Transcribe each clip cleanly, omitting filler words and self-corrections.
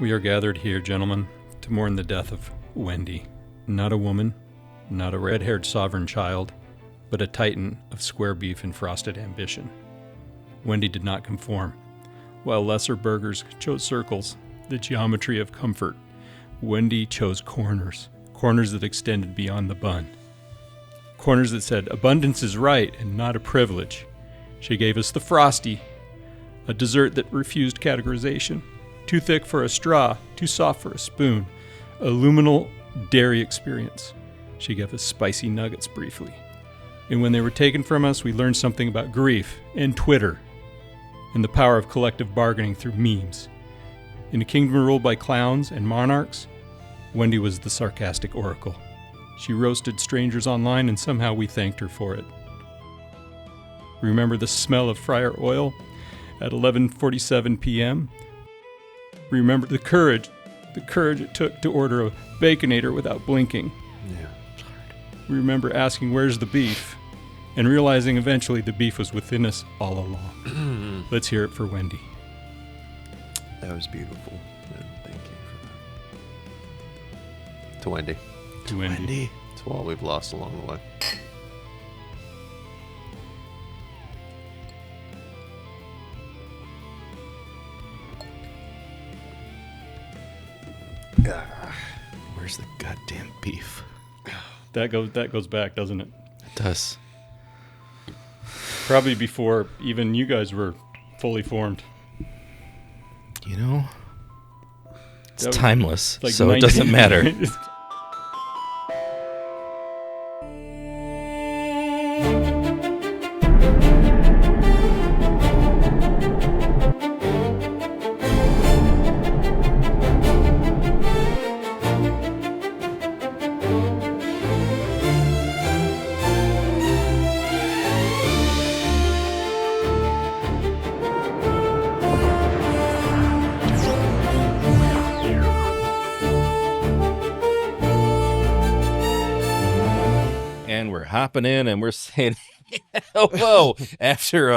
We are gathered here, gentlemen, to mourn the death of Wendy. Not a woman, not a red-haired sovereign child, but a titan of square beef and frosted ambition. Wendy did not conform. While lesser burgers chose circles, the geometry of comfort, Wendy chose corners that extended beyond the bun. Corners that said, abundance is right and not a privilege. She gave us the Frosty, a dessert that refused categorization. Too thick for a straw, too soft for a spoon. A luminal dairy experience. She gave us spicy nuggets briefly. And when they were taken from us, we learned something about grief and Twitter and the power of collective bargaining through memes. In a kingdom ruled by clowns and monarchs, Wendy was the sarcastic oracle. She roasted strangers online and somehow we thanked her for it. Remember the smell of fryer oil at 11:47 p.m.? Remember the courage it took to order a Baconator without blinking. Yeah. Remember asking, where's the beef? And realizing eventually the beef was within us all along. Let's hear it for Wendy. That was beautiful. Yeah, thank you for that. To Wendy. To Wendy. To all we've lost along the way. Where's the goddamn beef? That goes back, doesn't it? It does. Probably before even you guys were fully formed. You know, it's That was timeless, like so it doesn't matter. And we're hopping in and we're saying, oh, whoa, after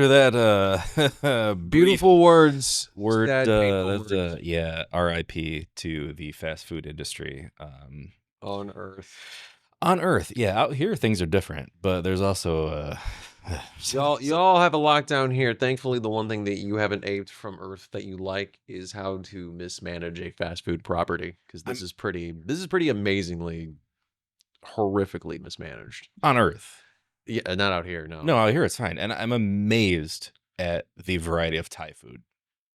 that Beautiful words. word, Sad, painful words. yeah, RIP to the fast food industry. On Earth. On Earth, yeah, out here things are different, but there's also Y'all have a lockdown here. Thankfully, the one thing that you haven't aped from Earth that you like is how to mismanage a fast food property. Because this is pretty amazingly, horrifically mismanaged. on Earth. Yeah, not out here. No. No, out here it's fine, and I'm amazed at the variety of Thai food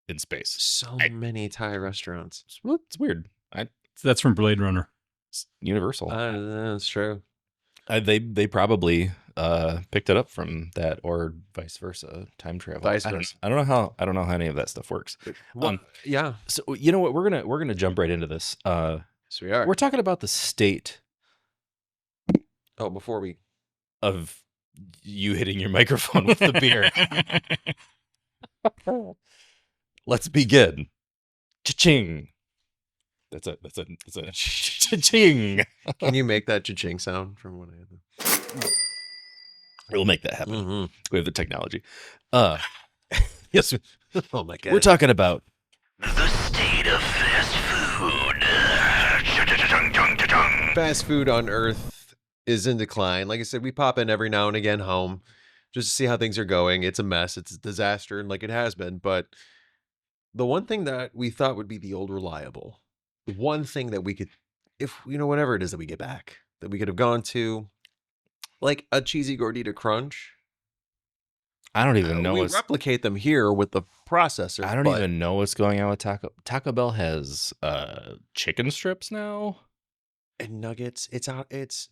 in space. So many Thai restaurants. Well, it's weird. That's from Blade Runner. It's universal. That's true. They probably picked it up from that, or vice versa. Time travel. Vice I don't versa. know. I don't know how any of that stuff works. Well, yeah. So you know what? We're gonna jump right into this. So we are. We're talking about the state Oh, before we. of you hitting your microphone with the beer. Let's begin. Cha-ching. That's a cha-ching. Can you make that cha-ching sound from what I had? We'll make that happen. Mm-hmm. We have the technology. Yes, Oh my god. we're talking about The state of fast food. Fast food on Earth is in decline. Like I said, we pop in every now and again home just to see how things are going. It's a mess. It's a disaster, and like it has been. But the one thing that we thought would be the old reliable, the one thing that we could, if whatever it is that we get back, that we could have gone to, like a cheesy gordita crunch. I don't even know we what's replicate them here with the processor. I don't but even know what's going on with Taco Bell has chicken strips now. and nuggets. It's out. It's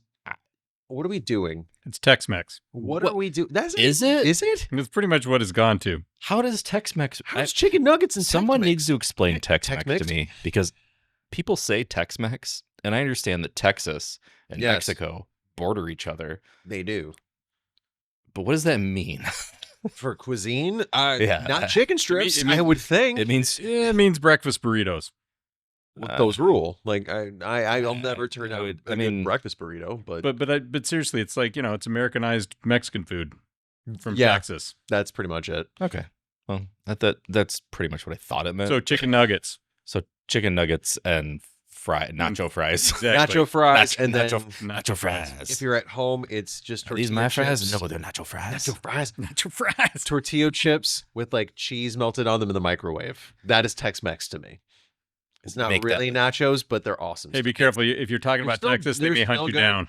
what are we doing? It's Tex-Mex. What What- are we doing? That's Is it? Is it? It's pretty much what it's gone to. How does Tex-Mex How's chicken nuggets and someone Tex-Mex? needs to explain Tex-Mex Tex-Mex? to me, because people say Tex-Mex and I understand that Texas and Yes. Mexico border each other, They do. but what does that mean? For cuisine, Yeah. not chicken strips. it mean- I would think It means It means breakfast burritos. With those rule. Like I'll never turn I out would- a I good mean- breakfast burrito, but But seriously, it's like, it's Americanized Mexican food from Yeah. Texas. that's pretty much it. okay. Well, that's pretty much what I thought it meant. So chicken nuggets. So chicken nuggets and nacho fries. Exactly. Nacho fries, Nacho- and then Nacho fries. if you're at home, it's just Are tortilla these my chips. fries? No, they're nacho fries. Nacho fries. Nacho fries. Tortilla chips with like cheese melted on them in the microwave. That is Tex-Mex to me. It's not Make really nachos, but they're awesome. Hey, be careful. If you're talking They're about still- Texas, they they're may hunt still you good. down.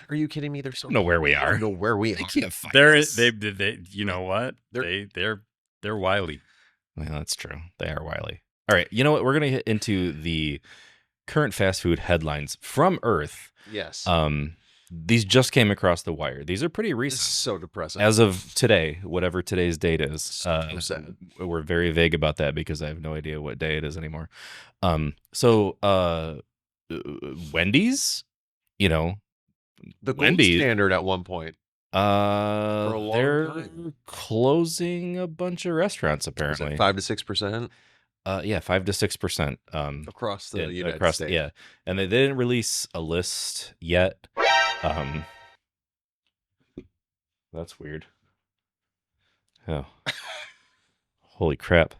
Are you kidding me? They're so I don't know where we I are. don't know where we They are. can't find They're us. they you know what? They're- They're wily. Well, that's true. They are wily. All right. You know what? We're going to hit into the current fast food headlines from Earth. Yes. These just came across the wire. These are pretty This is recent. so depressing. As of today, whatever today's date is, So sad. we're very vague about that because I have no idea what day it is anymore. Wendy's, you know, The gold Wendy's. standard at one point. a long they're time. closing a bunch of restaurants Was apparently. it 5 to 6%? Yeah, 5 to 6%. Across the United across, States. yeah, and they didn't release a list yet. That's weird. Oh, holy crap!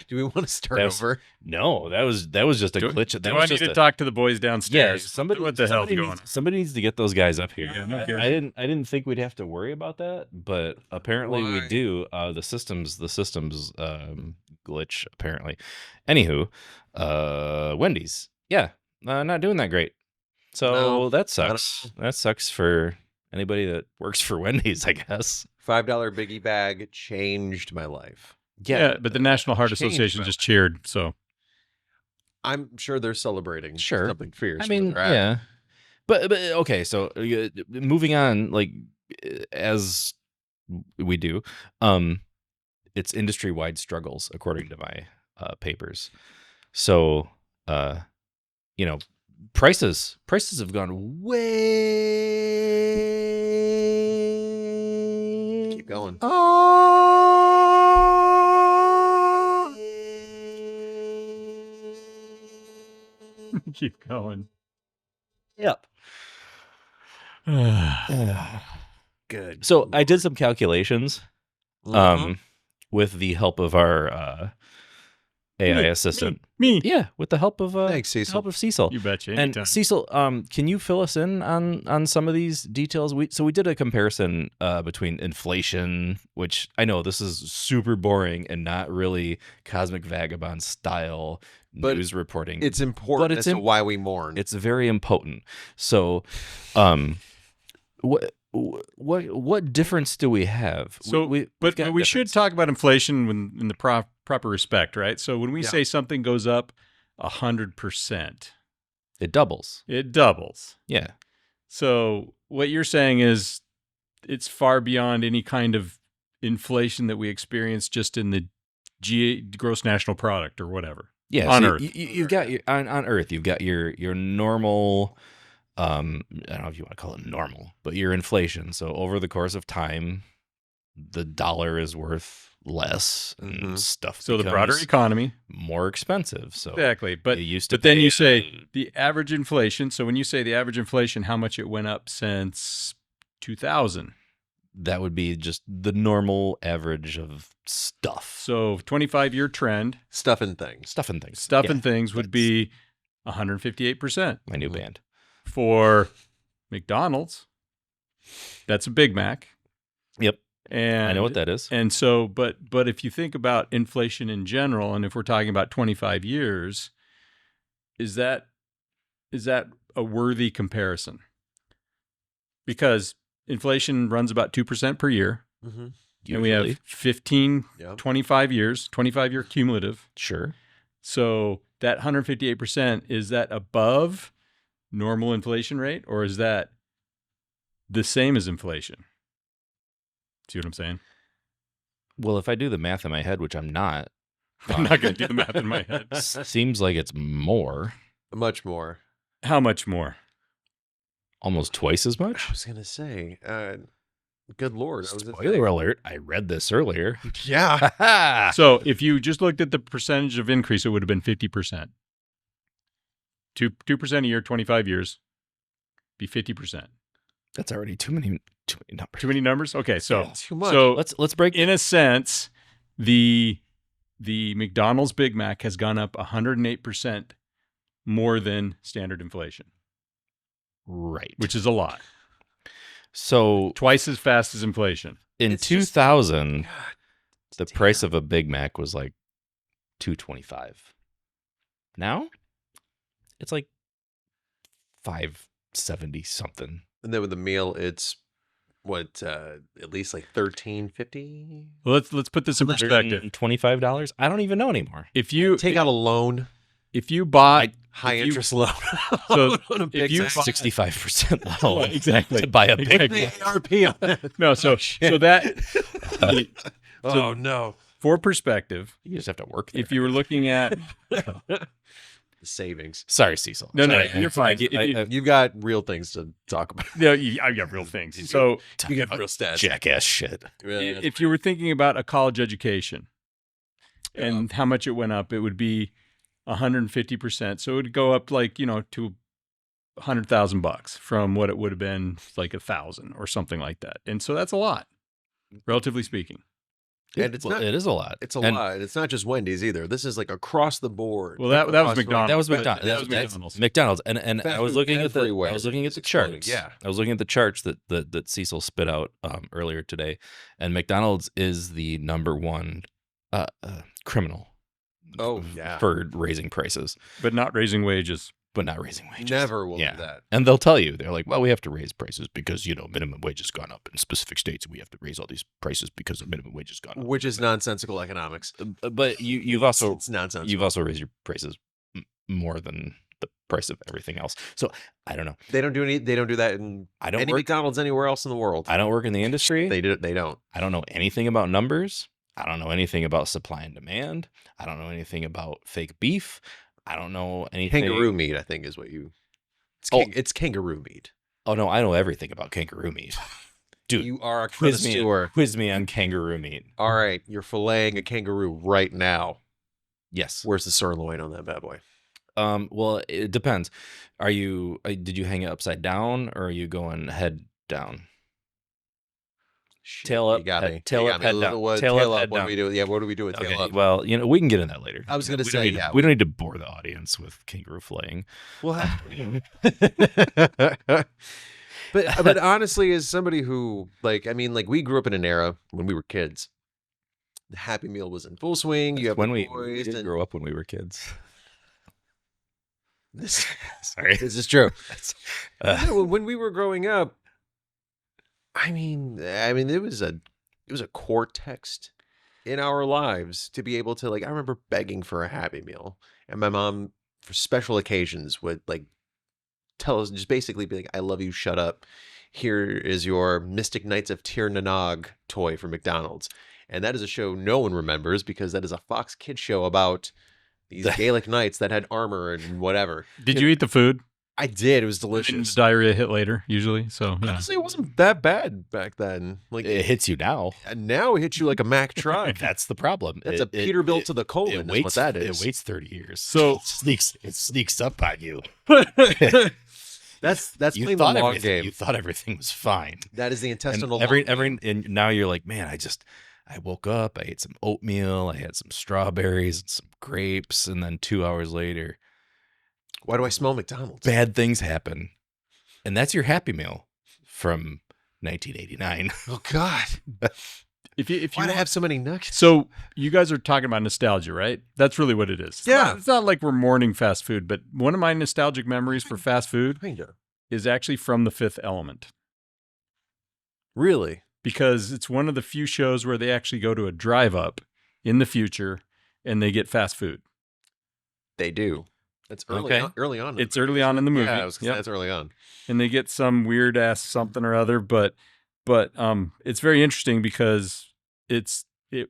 Do we want to start That's- over? No, that was just a glitch. That Do was I need just to a, talk to the boys yeah. downstairs? Somebody, what the hell's somebody going needs, on? somebody needs to get those guys up here. Yeah, no kidding. I didn't think we'd have to worry about that, but apparently we Why? do. The systems glitch apparently. Anywho, Wendy's, yeah, not doing that great. So No, that not at sucks. That sucks for anybody that works for Wendy's, I guess. $5 biggie bag changed my life. Yeah, but the National Heart changed Association my just cheered. So I'm sure they're celebrating Sure. something fierce. I where mean, they're at. yeah, but okay. So moving on, like as we do, it's industry wide struggles according to my papers. So you know, prices have gone way. Keep going. keep going. Yep. Good. So I did some calculations Mhm. with the help of our AI assistant. Me. Yeah, with the help of Thanks, the Cecil. help of Cecil. You betcha. And Anytime. Cecil, can you fill us in on some of these details? We did a comparison between inflation, which I know this is super boring and not really Cosmic Vagabond style But news reporting. It's important But as to why we mourn. It's very impotent. So, what difference do we have? So, we've but got we should difference. talk about inflation in the proper respect, right? So when we Yeah. say something goes up 100%, It doubles. it doubles. Yeah. So what you're saying is it's far beyond any kind of inflation that we experience just in the gross national product or whatever. Yeah, On so Earth. you've got your on Earth. You've got your normal. I don't know if you want to call it normal, but your inflation. So over the course of time, the dollar is worth less, and Mhm. stuff. So the broader becomes economy. more expensive. So Exactly. But you used to. but then pay, you say the average inflation. So when you say the average inflation, how much it went up since 2000? that would be just the normal average of stuff, So 25-year trend, Stuff and things. stuff and things. stuff Yeah, and things would be 158%. my new band. For McDonald's, that's a Big Mac. Yep, And I know what that is. And so, but if you think about inflation in general, and if we're talking about 25 years, is that a worthy comparison? Because inflation runs about 2% per year, Mm-hmm. and we have Usually. 25 25-year cumulative. Sure. So that 158%, is that above normal inflation rate, or is that the same as inflation? See what I'm saying? Well, if I do the math in my head, which I'm not, I'm not going to do the math in my head. seems like it's more, Much more. How much more? almost twice as I much. was going to say, good Lord. I was gonna Spoiler alert! I read this earlier. say- Yeah. Ha So if you just looked at the percentage of increase, it would have been 50%. 2% a year, 25 years, be 50%. That's already too many numbers. Too many numbers? Okay, so Too much. so Let's break. in a sense, the the McDonald's Big Mac has gone up 108% more than standard inflation, Right. which is a lot. So Twice as fast as inflation. in It's just- 2000, God the damn. price of a Big Mac was like $2.25. Now it's like $5.70 something. And then with the meal, it's what at least like $13.50. Well, let's put this in perspective. $25? I don't even know anymore. If you Take out a loan, if you bought high if you- interest loan. So, on a if Big you Mac. buy- 65% loan Exactly. to buy a Big Exactly. Mac. the ARP on it. no, so that Oh no, for perspective, You just have to work there. if you were looking at the savings. Sorry, Cecil. No, Sorry. you're fine. If you- You've got real things to talk about. I got real things. So You got real stats. Jackass shit. Yeah, if you were thinking about a college education and how much it went up, it would be 150%. So it would go up like, to $100,000 from what it would have been like 1,000 or something like that. And so that's a lot, relatively speaking. And it's not. It is a lot. It's a And lot. It's not just Wendy's either. This is like across the board. Well, that was Across the- McDonald's. That was But McDonald's. That was That's McDonald's. McDonald's. And Fast I was food looking at the everywhere. I was looking at It's the exploding. charts. Yeah. I was looking at the charts that Cecil spit out earlier today, and McDonald's is the number one criminal. Oh, yeah. For raising prices, But not raising wages. but not raising wages. Never will Yeah. do that. And they'll tell you, they're like, well, we have to raise prices because, minimum wage has gone up in specific states, and we have to raise all these prices because the minimum wage has gone up. Which is nonsensical economics. But you've also It's nonsense. you've also raised your prices more than the price of everything else. So I don't know. They don't do any. They don't do that in I don't any work. McDonald's anywhere else in the world. I don't work in the industry. They do. They don't. I don't know anything about numbers. I don't know anything about supply and demand. I don't know anything about fake beef. I don't know anything. Kangaroo meat, I think, is what you. It's, Oh. it's kangaroo meat. Oh no, I know everything about kangaroo meat. Dude, You are a quiz me, connoisseur. quiz me on kangaroo meat. All right, you're filleting a kangaroo right now. Yes. Where's the sirloin on that bad boy? Well, it depends. Are you? Did you hang it upside down, or are you going head down? Shit, Tail up, You got head- me. tail You up, got me. head down. What, Tail up, head What do down. we do? Yeah. What do we do with tail Okay. up? Well, we can get in that later. I was gonna We say, don't need yeah, we don't need to bore the audience with kangaroo flaying. We'll have. but honestly, as somebody who we grew up in an era when we were kids, the Happy Meal was in full swing. You have when the we boys did and grow up when we were kids. this, Sorry. this is true. Uh, Yeah, well, when we were growing up, I mean, it was a core text in our lives to be able to I remember begging for a Happy Meal, and my mom for special occasions would tell us, just basically be like, "I love you, shut up. Here is your Mystic Knights of Tir Nanog toy from McDonald's," and that is a show no one remembers because that is a Fox Kids show about these Gaelic knights that had armor and whatever. Did you eat the food? I did. It was And delicious. diarrhea hit later, usually. So yeah. Honestly, it wasn't that bad back then. it hits you now. And now it hits you like a Mack truck. That's the problem. That's a Peterbilt to the colon. It Is waits. what that is. It waits 30 years. So- it sneaks up on you. That's You playing the thought long everything. game. You thought everything was fine. That is the And intestinal. and now you're like, man, I woke up, I ate some oatmeal, I had some strawberries and some grapes, and then 2 hours later, Why do I smell McDonald's? bad things happen. And that's your Happy Meal from 1989. Oh God! if you Why do I have so many nuggets? so you guys are talking about nostalgia, right? That's really what it is. Yeah. It's not like we're mourning fast food, but one of my nostalgic memories for fast food Kinda. is actually from The Fifth Element, Really? because it's one of the few shows where they actually go to a drive up in the future and they get fast food. They do. That's early. Okay. On, early on. It's early on in the movie. Yeah, I was gonna say Yep. that's early on. And they get some weird ass something or other, but it's very interesting because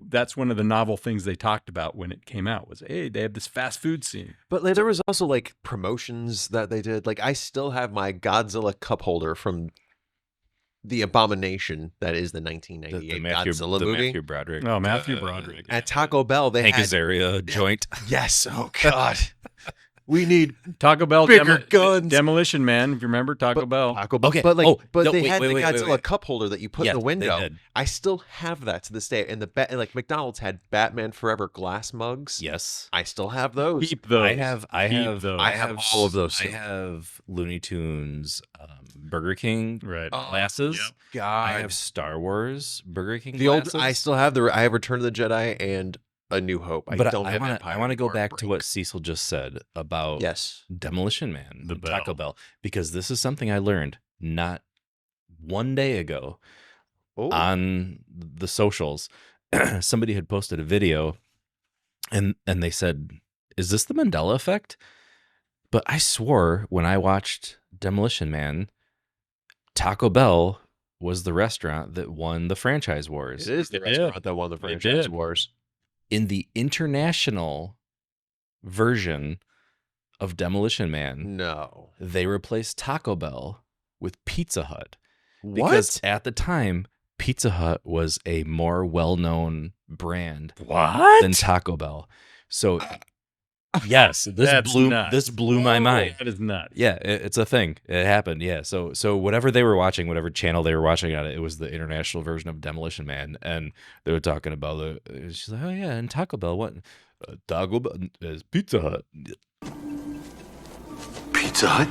that's one of the novel things they talked about when it came out was, hey, they have this fast food scene. But there was also promotions that they did. I still have my Godzilla cup holder from the abomination that is the 1998 Godzilla the movie. Matthew Broderick. Oh, Matthew Broderick. At Taco Bell, they Hank had Azaria joint. yes. Oh God. We need Taco Bell bigger guns. Demolition Man. If you remember Taco Bell. Taco Bell. Okay. But like, Oh, but no, they wait, had wait, the wait, wait, Godzilla wait. cup holder that you put Yes, in the they window. did. I still have that to this day. And like McDonald's had Batman Forever glass mugs. Yes. I still have those. Keep those. I have those. I have all of those I still. have Looney Tunes, Burger King Right. glasses. Yep. God. I have Star Wars Burger King the old. glasses. I still have I have Return of the Jedi and A New Hope. I but don't have I Empire want to go anymore. back to what Cecil just said about Yes. Demolition Man, The and Taco Bell. Bell, because this is something I learned not one day ago Oh. on the socials. Somebody had posted a video, and they said, "Is this the Mandela effect?" But I swore when I watched Demolition Man, Taco Bell was the restaurant that won the franchise wars. It is the It did. restaurant that won the It franchise did. wars. In the international version of Demolition Man, No. they replaced Taco Bell with Pizza Hut. What? Because at the time, Pizza Hut was a more well-known brand What? than Taco Bell. So yes, That's nuts. this blew my mind. That is nuts. Yeah, it's a thing. It happened. Yeah. So whatever they were watching, whatever channel they were watching on it, it was the international version of Demolition Man, and they were talking about the. She's like, oh yeah, and Taco Bell. What? Taco Bell is Pizza Hut. Pizza Hut?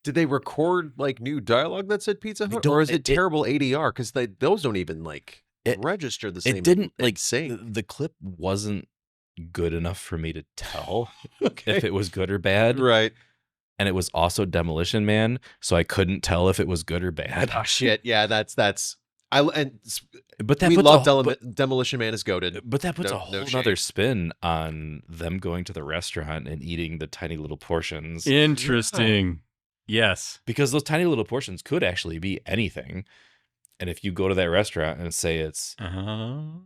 Did they record like new dialogue that said Pizza They Hut, don't- or is it, it- terrible ADR? Because those don't even like It- register the same. It didn't like sing. the clip wasn't good enough for me to tell Okay. if it was good or bad, Right. and it was also Demolition Man, so I couldn't tell if it was good or bad. Oh shit! Yeah, that's. But that We puts love a, but, Demolition Man is goaded. but that puts No- a no whole shame. other spin on them going to the restaurant and eating the tiny little portions. Interesting. Yes. Because those tiny little portions could actually be anything. And if you go to that restaurant and say it's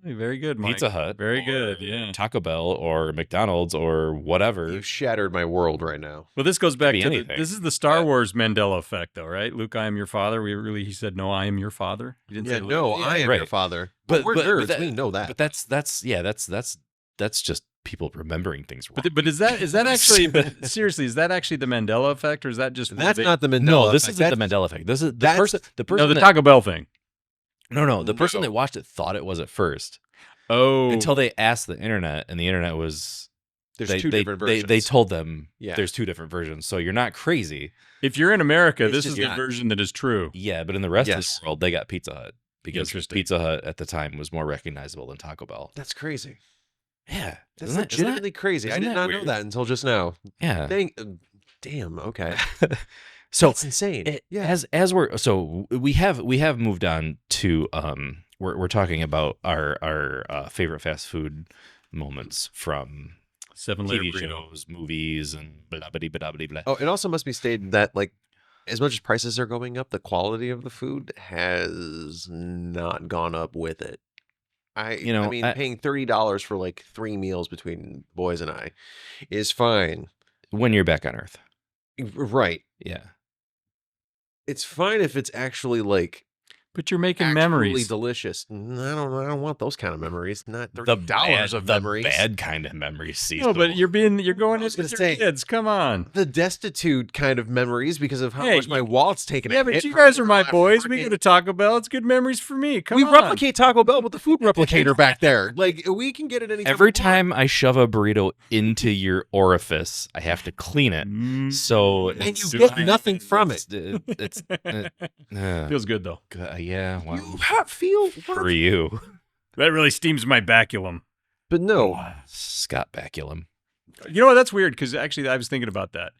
Very good, Mike. Pizza Hut, Very or good. Yeah. Taco Bell or McDonald's or whatever, You shattered my world right now. Well, this goes back be to anything. this is the Star Wars Mandela effect, though, right? Luke, I am your father. He said, "No, I am your father." He didn't Yeah, say, Luke. no, I am right. your father. But- But we're but nerds. that- We know that. but that's just people remembering things wrong. But is that actually seriously? Is that actually the Mandela effect, or is that just That's not the Mandela. no, this effect. isn't the That's- Mandela effect. This is the that's- person. The person. no the that, Taco Bell thing? no, the person No. that watched it thought it was at first Oh, until they asked the internet, and the internet was There's they, two they, different they, versions. they told them Yeah. there's two different versions, so you're not crazy. if you're in America, It's this just is the not. version that is true. Yeah, but in the rest of Yes. the world, they got Pizza Hut because Interesting. Pizza Hut at the time was more recognizable than Taco Bell. That's crazy. Yeah, That's isn't legitimately crazy. I isn't did that not know weird? that until just now. yeah. Damn. Okay. So That's insane. Yeah. as we're so we have moved on to we're talking about our favorite fast food moments from 7-layer TV burrito. shows, movies, and blah blah blah blah blah. Oh, it also must be stated that like, as much as prices are going up, the quality of the food has not gone up with it. I mean, I- paying $30 for like 3 meals between boys and I is fine. When you're back on Earth, Right. yeah. It's fine if it's actually like But you're making actually memories. delicious. I don't want those kind of memories. Not The $30 of memories. bad kind of memories. No, but you're going I was in gonna with your say- kids. Come on. The destitute kind of memories because of how Hey, much my wallet's taken. Yeah, a but hit you from guys are my my boys. We freaking- go to Taco Bell. It's good memories for me. Come we on. replicate Taco Bell with the food replicator back there. Like we can get it anytime. every we want. time I shove a burrito into your orifice, I have to clean it. So And it's- you get nothing from it. It's Feels good though. yeah. Wow. You feel For you, That really steams my baculum. but no. Scott Baculum. You know what? That's weird because actually I was thinking about that.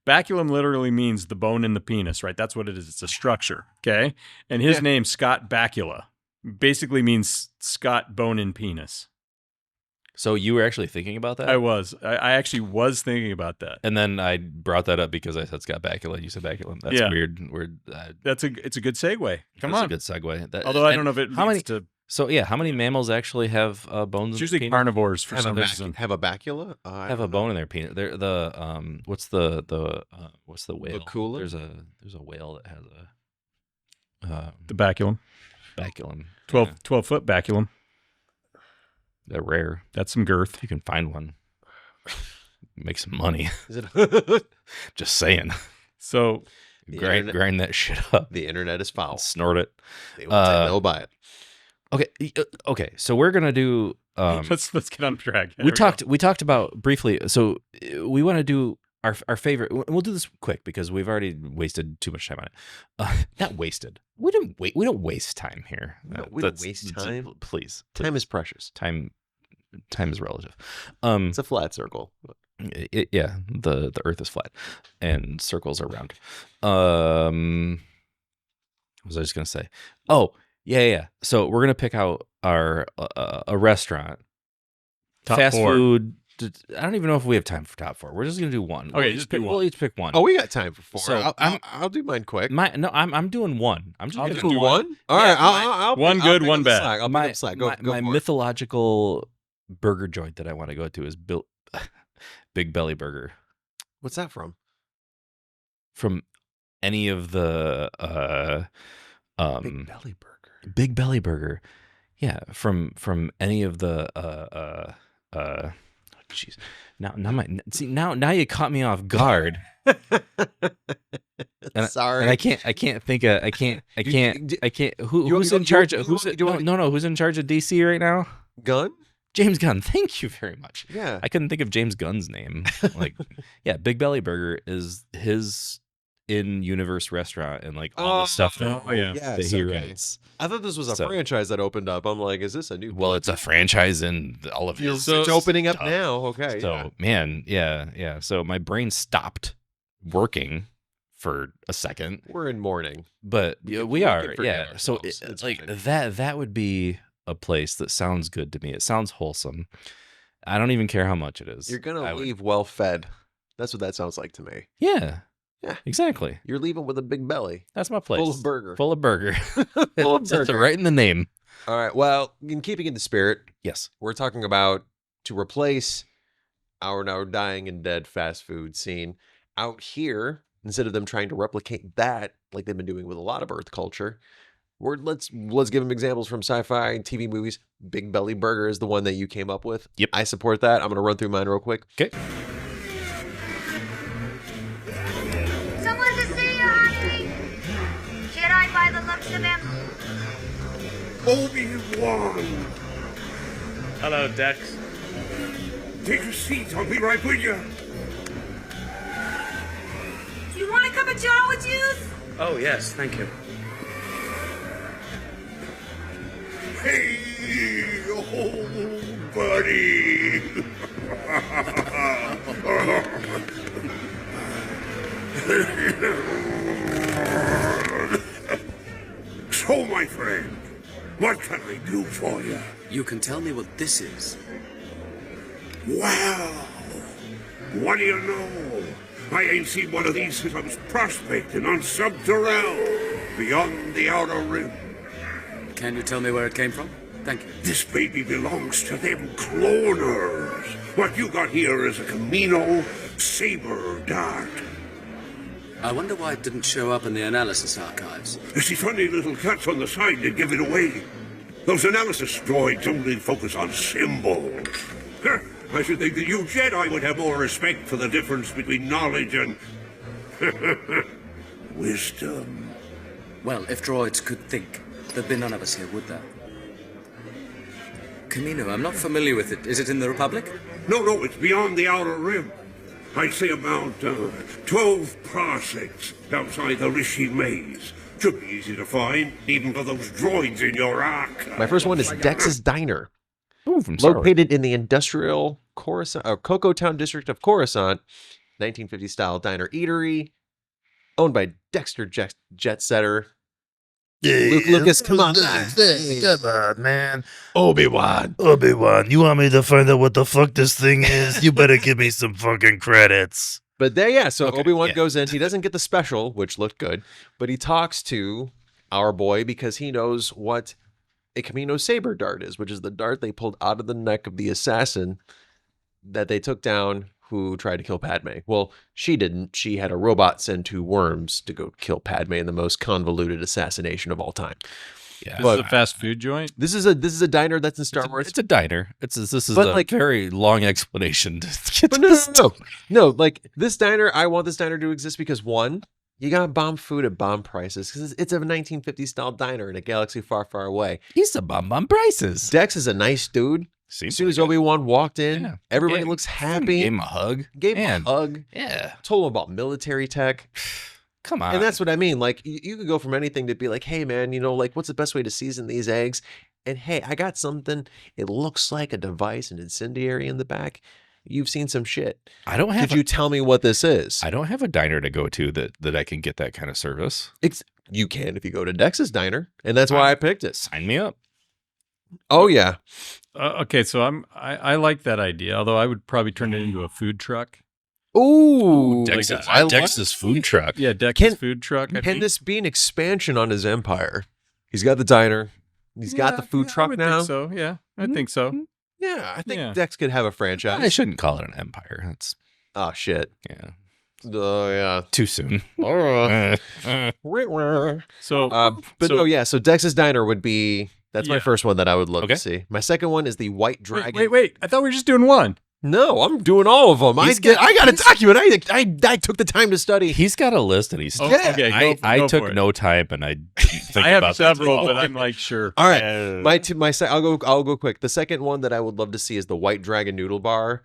Baculum literally means the bone in the penis, right? That's what it is. It's a structure, okay? And his Yeah. name, Scott Bakula, basically means Scott bone in penis. So you were actually thinking about that? I actually was thinking about that. And then I brought that up because I said Scott Bakula and you said Baculum. That's Yeah. weird. It's a good segue. Come That's on. a good segue. That- Although I and don't know if it how leads many. to. So yeah, how many mammals actually have bones? It's in usually their penis? carnivores for Have some a, reason. have a bacula? I Have a don't know. bone in their penis. They're the what's the whale? Bacula? There's a whale that has a The baculum. baculum. 12-foot baculum. They're rare. That's some girth. If you can find one. make some money. Is it? Just saying. So Grind that shit up. The internet is foul. Snort it. They will say no by it. Okay. So we're gonna do. let's get on track. We talked about briefly. So we want to do our favorite. We'll do this quick because we've already wasted too much time on it. Not wasted. We don't waste time here. No, we don't waste time. Please. Time is precious. Time is relative. It's a flat circle. Yeah, the Earth is flat and circles are round. What was I just gonna say? Oh, yeah. So we're gonna pick out our a restaurant, Top fast 4. food. I don't even know if we have time for top 4. We're just gonna do one. Okay, just do one. We'll each pick one. Oh, we got time for 4. So, I'll do mine quick. I'm doing one. I'm just I'll gonna do do one. one. All right, I'll one I'll good, pick one up the bad. slack. I'll pick up slack. Go my for it. mythological burger joint that I want to go to is Big Belly Burger. What's that from? From any of the Big Belly Burger. Big Belly Burger. Yeah, from any of the jeez. Now you caught me off guard. Sorry. And I can't think of who's in charge of who's in charge of DC right now? Gun? James Gunn. Thank you very much. Yeah. I couldn't think of James Gunn's name. Like, yeah, Big Belly Burger is his in-universe restaurant and like all the stuff that, that he writes. I thought this was a franchise that opened up. I'm like, is this a new? Well, it's a franchise in all of his. So it's opening up stuff. now. Okay. So man, yeah. So my brain stopped working for a second. We're in mourning, But yeah, we are. Yeah. So it's like fine. that would be a place that sounds good to me. It sounds wholesome. I don't even care how much it is. You're gonna leave well fed. That's what that sounds like to me. Yeah. Yeah. Exactly. You're leaving with a big belly. That's my place. Full of burger. Full of burger. Full of That's burger. right in the name. All right. Well, in keeping in the spirit, Yes. we're talking about to replace our now dying and dead fast food scene out here. Instead of them trying to replicate that, like they've been doing with a lot of Earth culture, let's give them examples from sci-fi and TV movies. Big Belly Burger is the one that you came up with. Yep. I support that. I'm gonna run through mine real quick. Okay. Someone to see you, honey. Jedi by the looks of him. Obi-Wan! Hello, Dex. Take a seat, I'll be right with you. You want a cup of Java juice? Oh, yes, thank you. Hey, old buddy! So, my friend, what can I do for you? You can tell me what this is. Wow! What do you know? I ain't seen one of these since I was prospecting on Subterrell, beyond the Outer Rim. Can you tell me where it came from? Thank you. This baby belongs to them cloners. What you got here is a Camino saber dart. I wonder why it didn't show up in the analysis archives. You see funny little cuts on the side that give it away. Those analysis droids only focus on symbols. I should think that you Jedi would have more respect for the difference between knowledge and wisdom. Well, if droids could think, there'd be none of us here, would there? Camino, I'm not familiar with it. Is it in the Republic? No, it's beyond the Outer Rim. I'd say about 12 parsecs outside the Rishi Maze. Should be easy to find, even for those droids in your archive. My first one is Dex's Diner. Ooh, from Located in the industrial Cocoa Town district of Coruscant, 1950 style diner eatery, owned by Dexter Jet Setter. Luke Lucas, come on. Come on, man. Obi-Wan. Obi-Wan, you want me to find out what the fuck this thing is? You better give me some fucking credits. But there, yeah, so Okay, Obi-Wan yeah. goes in. He doesn't get the special, which looked good, but he talks to our boy because he knows what a Camino saber dart is, which is the dart they pulled out of the neck of the assassin that they took down who tried to kill Padme. Well, she didn't. She had a robot send 2 worms to go kill Padme in the most convoluted assassination of all time. Yeah, This is a fast food joint. This is a diner that's in Star Wars. It's a diner. This is But, a like- very long explanation to get But to no, this. no. Like this diner, I want this diner to exist because one, you got bomb food at bomb prices because it's a 1950s style diner in a galaxy far, far away. He's a bomb prices. Dex is a nice dude. Seems As soon as like it. Obi-Wan walked in, Yeah. everybody Yeah, looks fucking happy. Gave him a hug. Gave him Man. a hug. Yeah. Told him about military tech. Come on. And that's what I mean. Like, you could go from anything to be like, hey, man, like, what's the best way to season these eggs? And hey, I got something. It looks like a device, an incendiary in the back. You've seen some shit. I don't have. Could you tell me what this is? I don't have a diner to go to that I can get that kind of service. You can if you go to Dex's Diner, and that's why I picked it. Sign me up. Oh, yeah. Okay, so I like that idea. Although I would probably turn it into a food truck. Ooh. Dex's food truck. Yeah, Dex's food truck. I Can think. this be an expansion on his empire? He's got the diner. He's got the food I truck would now. Think so yeah, I think so. Yeah, I think Yeah. Dex could have a franchise. I shouldn't call it an empire. That's Oh, shit. yeah. Oh, yeah. Too soon. So, But so- no, yeah. So Dex's Diner would be that's my Yeah. first one that I would love Okay. to see. My second one is the White Dragon. wait! I thought we were just doing one. No, I'm doing all of them. I got a document. I took the time to study. He's got a list and he's. Oh, okay, I go took for it. no time and I didn't think I have about several, that. but I'm like, sure. All right, I'll go quick. The second one that I would love to see is the White Dragon Noodle Bar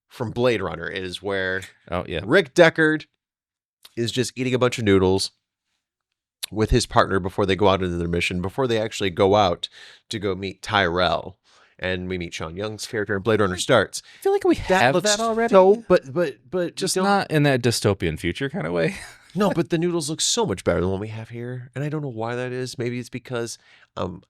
from Blade Runner. It is where Oh yeah. Rick Deckard is just eating a bunch of noodles with his partner before they go out into their mission, before they actually go out to go meet Tyrell. And we meet Sean Young's character, and Blade Runner starts. I feel like we have looks that already. So, but just we don't- not in that dystopian future kind of way. No, but the noodles look so much better than what we have here, and I don't know why that is. Maybe it's because I'm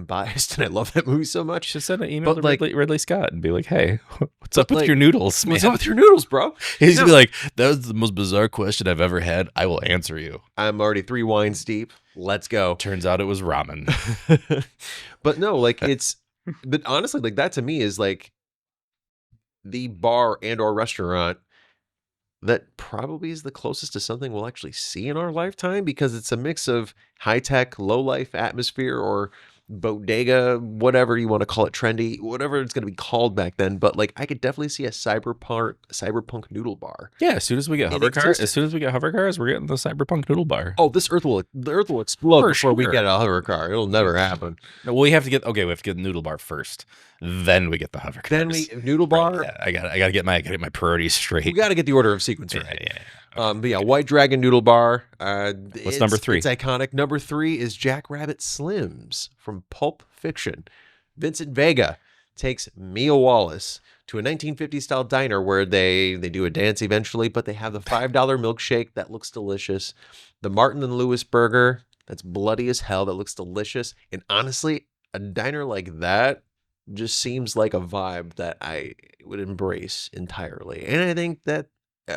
biased and I love that movie so much. Just send an email But, to like- Ridley Scott and be like, "Hey, what's up with like, your noodles, man? What's up with your noodles, bro? He's No. gonna be like, "That was the most bizarre question I've ever had. I will answer you." I'm already 3 wines deep. Let's go. Turns out it was ramen. But no, like but honestly, like that to me is like the bar and or restaurant that probably is the closest to something we'll actually see in our lifetime because it's a mix of high tech, low life atmosphere or bodega, whatever you want to call it, trendy, whatever it's going to be called back then. But like, I could definitely see a cyberpunk noodle bar. Yeah, as soon as we get In hover cars, existence. we're getting the cyberpunk noodle bar. Oh, the earth will explode For before we sure. get a hover car. It'll never happen. No, we have to get the noodle bar first, then we get the hover cars. Then we noodle bar. Right, yeah, I gotta get my priorities straight. We got to get the order of sequence yeah, right. yeah. But yeah, White Dragon Noodle Bar. What's number 3? It's iconic. Number 3 is Jackrabbit Slims from Pulp Fiction. Vincent Vega takes Mia Wallace to a 1950s style diner where they do a dance eventually, but they have the $5 milkshake that looks delicious. The Martin and Lewis burger that's bloody as hell that looks delicious. And honestly, a diner like that just seems like a vibe that I would embrace entirely. And I think that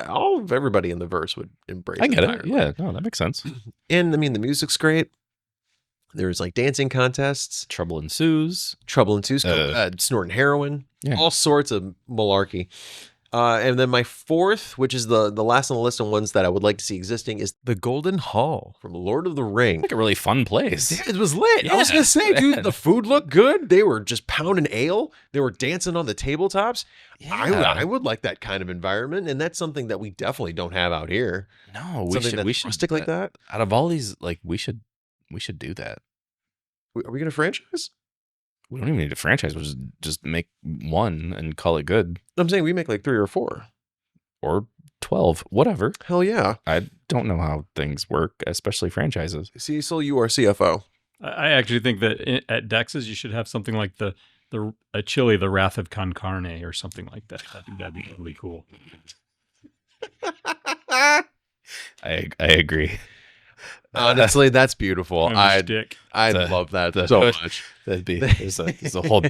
all of everybody in the verse would embrace. I get it. entirely. Yeah, no, that makes sense. And I mean, the music's great. There's like dancing contests, Trouble ensues. trouble ensues, snorting heroin, Yeah. all sorts of malarkey. And then my fourth, which is the last on the list of ones that I would like to see existing, is the Golden Hall from Lord of the Rings. Like a really fun place. Yeah, it was lit. I was Yeah, gonna say, dude, man. the food looked good. They were just pounding ale. They were dancing on the tabletops. I would like that kind of environment, and that's something that we definitely don't have out here. No, Something that's rustic like that. Out of all these, like we should do that. Are we gonna franchise? We don't even need a franchise. We'll just make one and call it good, I'm saying we make like 3 or 4. or 12, whatever. Hell yeah. I don't know how things work, especially franchises. Cecil, you are CFO. I actually think that at Dex's you should have something like a chili, the Wrath of Con Carne, or something like that. I think that'd be really cool. I agree. Honestly, that's beautiful. Kind of I'd stick. The- love that the- so much. That'd be there's a whole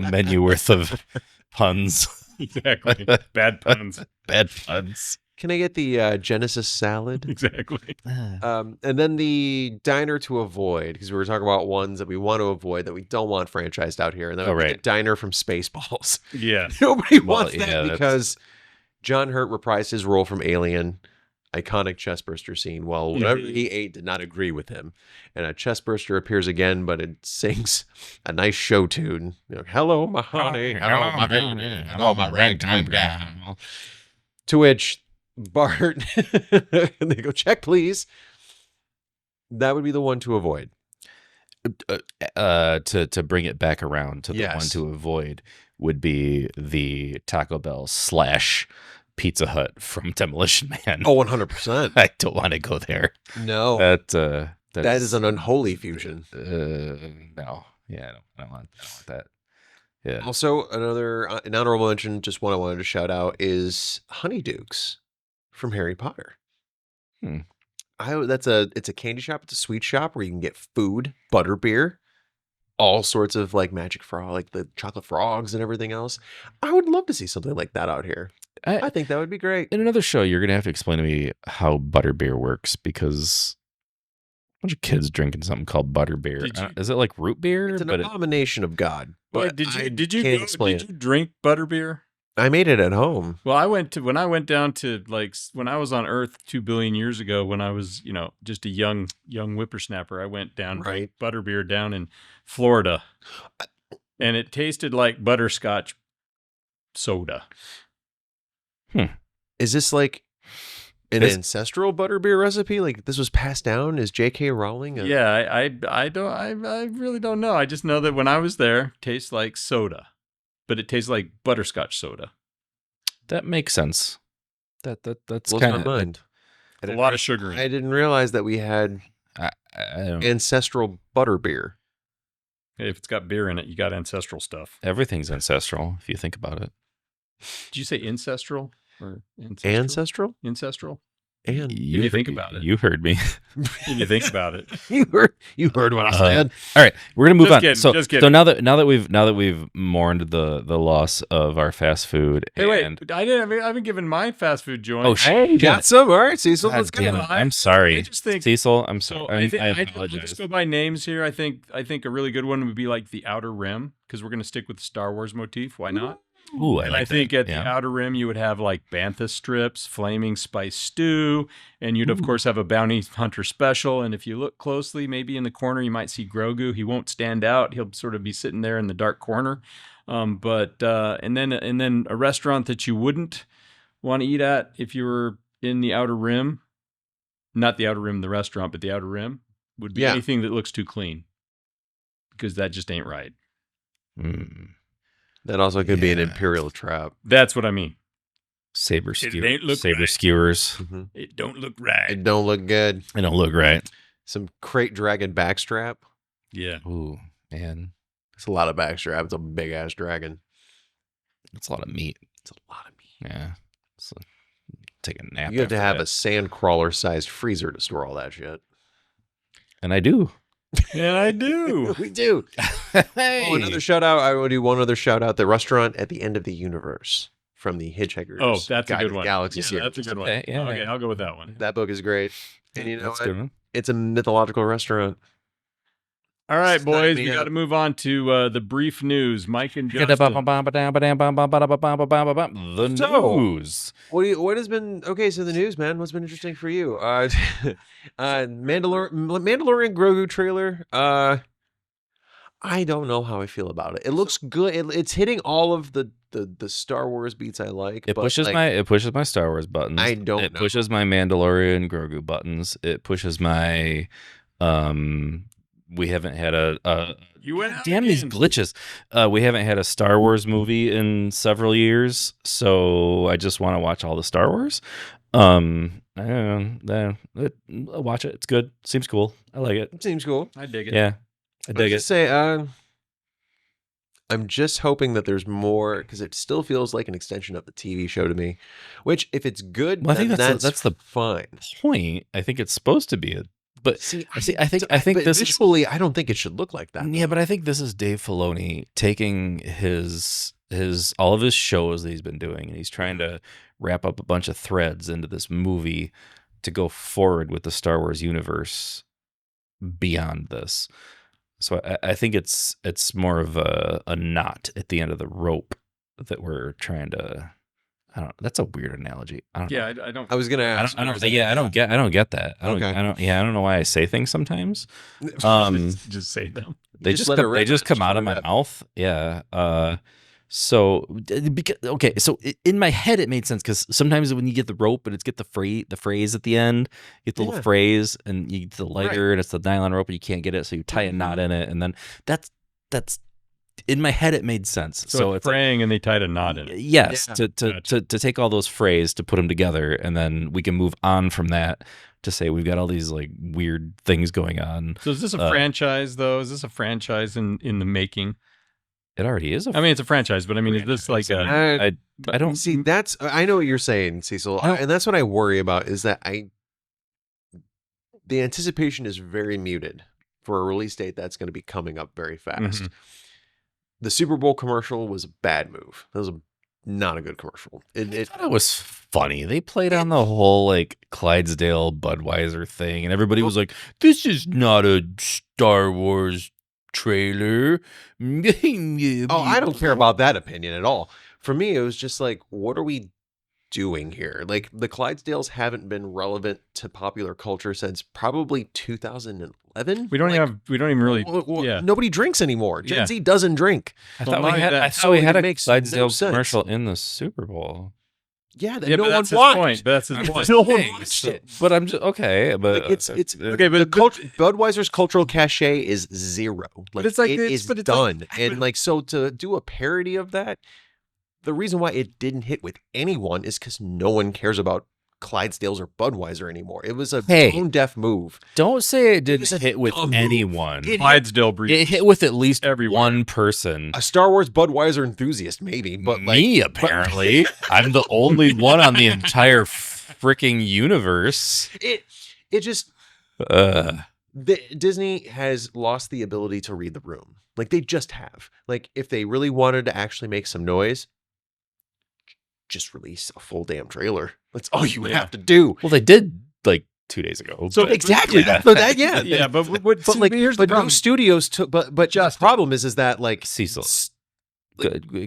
menu worth of puns, Exactly. Bad puns. bad puns. Can I get the Genesis salad? Exactly. And then the diner to avoid, because we were talking about ones that we want to avoid that we don't want franchised out here. And then Oh, right. the diner from Spaceballs. Yeah. Nobody Well, wants yeah, that that's- because John Hurt reprised his role from Alien. iconic chestburster scene. Well, whatever he ate did not agree with him, and a chestburster appears again, but it sings a nice show tune. Hello, my honey. Hello, my baby. Hello, my ragtime gal. To which Bart, and they go, check, please. That would be the one to avoid. To bring it back around to the Yes. one to avoid would be the Taco Bell / Pizza Hut from Demolition Man. Oh, 100%. I don't want to go there. No. That is an unholy fusion. No. Yeah, I don't want that. Yeah. Also, an honorable mention, just one I wanted to shout out, is Honeydukes from Harry Potter. It's a candy shop. It's a sweet shop where you can get food, butterbeer, all sorts of like magic frog, like the chocolate frogs and everything else. I would love to see something like that out here. I think that would be great. In another show, you're gonna have to explain to me how butterbeer works, because a bunch of kids drinking something called butterbeer. Is it like root beer? It's an abomination of God. But did you drink butterbeer? I made it at home. Well, when I went down to when I was on Earth 2 billion years ago, when I was just a young whippersnapper, I went down butterbeer down in Florida, and it tasted like butterscotch soda. Is this like an ancestral butterbeer recipe? Like this was passed down? Is J.K. Rowling? Yeah, I really don't know. I just know that when I was there, it tastes like soda, but it tastes like butterscotch soda. That makes sense. That's blows kind my of mind. A lot of sugar in it. I didn't realize that we had ancestral butterbeer. If it's got beer in it, you got ancestral stuff. Everything's ancestral if you think about it. Did you say ancestral or ancestral? Ancestral. And if you think about it, you heard me. If you think about it, you heard what I said. All right, we're gonna move on. Just kidding. So now that we've mourned the loss of our fast food. Hey, wait! I haven't given my fast food joint. Oh, hey, you got some? All right, Cecil. Let's go. I'm sorry, I just think, Cecil. I'm sorry. So I apologize. Let's go by names here. I think a really good one would be like the Outer Rim, because we're gonna stick with the Star Wars motif. Why not? Ooh, I think at the Outer Rim you would have like bantha strips, flaming spice stew, and you'd of course have a bounty hunter special. And if you look closely, maybe in the corner you might see Grogu. He won't stand out; he'll sort of be sitting there in the dark corner. And then a restaurant that you wouldn't want to eat at if you were in the Outer Rim, not the Outer Rim, the restaurant, but the Outer Rim would be anything that looks too clean, because that just ain't right. That also could be an imperial trap. That's what I mean. Saber skewers. Mm-hmm. It don't look right. It don't look good. It don't look right. Some crate dragon backstrap. Yeah. Ooh, man. It's a lot of backstrap. It's a big ass dragon. It's a lot of meat. It's a lot of meat. Yeah. So, take a nap. You have to have a sand crawler sized freezer to store all that shit. And I do. And I do. We do. Hey. Oh, another shout out. I will do one other shout out. The restaurant at the end of the universe from the Hitchhiker's. Oh, that's a Guide good to one. Galaxy Yeah, series. that's a good one. Okay, Okay, I'll go with that one. That book is great. And you know That's what? good one. It's a mythological restaurant. All right, Sign boys, me we up. got to move on to the brief news. Mike and Justin. The news. What has been okay? So the news, man. What's been interesting for you? Mandalorian Grogu trailer. I don't know how I feel about it. It looks good. It's hitting all of the Star Wars beats I like. It but, pushes like, my Star Wars buttons. I don't It know. pushes my Mandalorian Grogu buttons. It pushes my we haven't had a You went out damn these again. glitches. We haven't had a Star Wars movie in several years, so I just want to watch all the Star Wars. Watch it. It's good. Seems cool. I like it. Seems cool. I dig it. Yeah, I dig it. Say, I'm just hoping that there's more, because it still feels like an extension of the TV show to me. Which, if it's good, Well, I think then that's the fine. point. I think it's supposed to be a. But I think but this visually, I don't think it should look like that. Yeah, but I think this is Dave Filoni taking his all of his shows that he's been doing, and he's trying to wrap up a bunch of threads into this movie to go forward with the Star Wars universe beyond this. So I think it's more of a knot at the end of the rope that we're trying to I don't. That's a weird analogy. I don't. Yeah, know. I don't. I was gonna ask. I don't. Yeah, I don't get that. I don't. Okay. I don't. Yeah, I don't know why I say things sometimes. Just say them. They just just let it come, they rip. just come Just out let of it my rip. mouth. Yeah. So because okay, so in my head it made sense because sometimes when you get the rope and it's get the phrase at the end, you get the little phrase and you get the lighter and it's the nylon rope and you can't get it, so you tie a knot in it, and then that's in my head it made sense. So it's like, fraying and they tied a knot in it. yes, Yeah. to take all those phrases to put them together, and then we can move on from that to say we've got all these like weird things going on. So is this a franchise though? Is this a franchise in the making? It already is. I mean, it's a franchise, but I mean, is this like a? I don't see. That's I know what you're saying, Cecil, and that's what I worry about. Is that the anticipation is very muted for a release date that's going to be coming up very fast. Mhm. The Super Bowl commercial was a bad move. That was not a good commercial. I thought it was funny. They played on the whole like Clydesdale Budweiser thing, and everybody was like, "This is not a Star Wars trailer." Oh, I don't care about that opinion at all. For me, it was just like, what are we doing here? Like, the Clydesdales haven't been relevant to popular culture since probably 2011. We don't even really. Yeah. Nobody drinks anymore. Gen Yeah. Z doesn't drink. I Well, thought we not had. that- I thought we had it a makes no Clydesdale sense. commercial in the Super Bowl. Yeah, that Yeah, no but one that's his watched. point. But that's his point. No one Hey, watched it. But I'm just okay. But Like, it's Okay, the but Budweiser's cultural cachet is zero. Like, it's like it it's- is but it's like- done. And like, so to do a parody of that, the reason why it didn't hit with anyone is because no one cares about Clydesdales or Budweiser anymore. It was a tone deaf move. don't say it didn't was a hit with dumb move. anyone. It- Clydesdale breed. It hit with at least Everywhere. one person. A Star Wars Budweiser enthusiast, maybe, but like, Me, apparently. I'm the only one on the entire freaking universe. it just Disney has lost the ability to read the room. Like, they just have. Like, if they really wanted to actually make some noise, just release a full damn trailer. That's all you have to do. Well, they did like 2 days ago. So but- exactly, yeah. yeah. But But like, here's the but no problem. studios took. But just the problem is that like Cecil.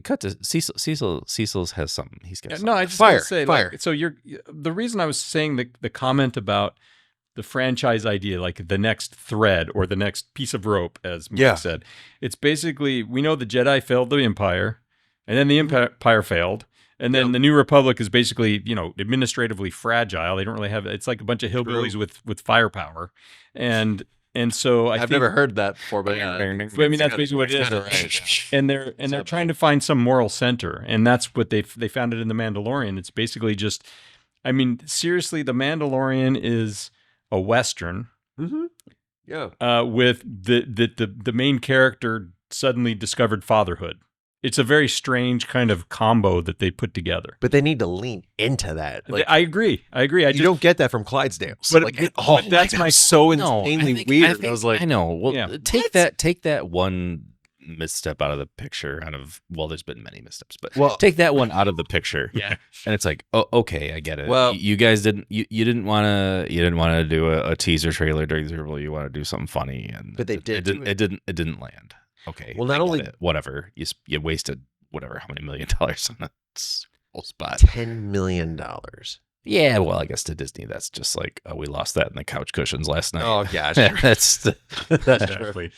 Cut to Cecil. Cecil has something. He's got something. No, I just Fire, want to say, fire. Like, so the reason I was saying the comment about the franchise idea, like the next thread or the next piece of rope, as Mike said, it's basically we know the Jedi failed the Empire, and then the Empire failed. And then the New Republic is basically, administratively fragile. They don't really have. It's like a bunch of hillbillies with firepower, and so I I've think, never heard that before. But yeah, But I mean, that's basically what it is. kinda right, And they're trying to find some moral center, and that's what they found it in the Mandalorian. It's basically just, I mean, seriously, the Mandalorian is a Western, yeah. with the main character suddenly discovered fatherhood. It's a very strange kind of combo that they put together. But they need to lean into that. Like, I agree. you don't get that from Clydesdales. But- like, but that's my so No, insanely I weird. think- I was like, I know. Well, Yeah. take that one misstep out of the picture. Well, there's been many missteps, but Well- take that one out of the picture. Yeah. And it's like, oh, okay, I get it. Well- you guys didn't want to do a teaser trailer during the Super Bowl. You want to do something funny, and But they did do It didn't land. Okay. Well, not I get only- it. Whatever. You wasted whatever how many $1 million on a whole spot. $10 million. Yeah, well, I guess to Disney, that's just like, we lost that in the couch cushions last night. Oh gosh, that's Exactly.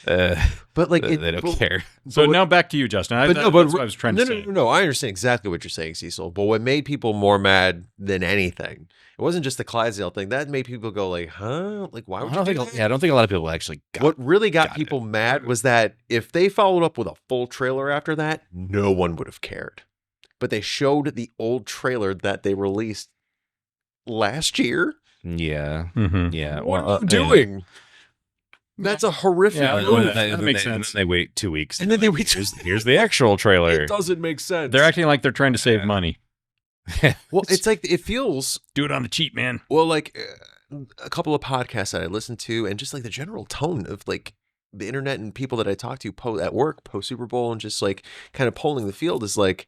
but like they don't care. So now back to you, Justin. That's what I was trying to say. No, I understand exactly what you're saying, Cecil. But what made people more mad than anything, it wasn't just the Clydesdale thing. That made people go like, huh? Like, why would I don't you do think. that? Yeah, I don't think a lot of people actually got. What really got got people mad was that if they followed up with a full trailer after that, no one would have cared. But they showed the old trailer that they released last year. Yeah, Mhm. yeah. What well, are you doing? That's a horrific Yeah, move. well, and that then makes they- and sense. then they wait 2 weeks, And then they wait. Here's the actual trailer. It doesn't make sense. They're acting like they're trying to save money. well, it's like it feels Do it on the cheap, man. well like a couple of podcasts that I listened to, and just like the general tone of like the internet and people that I talk to at work post Super Bowl, and just like kind of polling the field is like,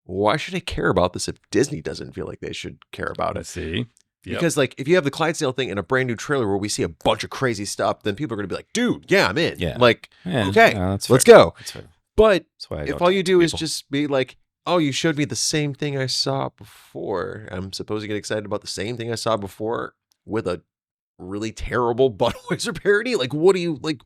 why should I care about this if Disney doesn't feel like they should care about it? See, Because like if you have the Clydesdale thing in a brand new trailer where we see a bunch of crazy stuff, then people are gonna be like, dude, yeah, I'm in. Yeah. Like, Yeah, okay, that's let's fair. go. That's fair. But That's why I if don't all you talk to do is people. just be like, oh, you showed me the same thing I saw before. I'm supposed to get excited about the same thing I saw before with a really terrible Budweiser parody. Like, what do you like?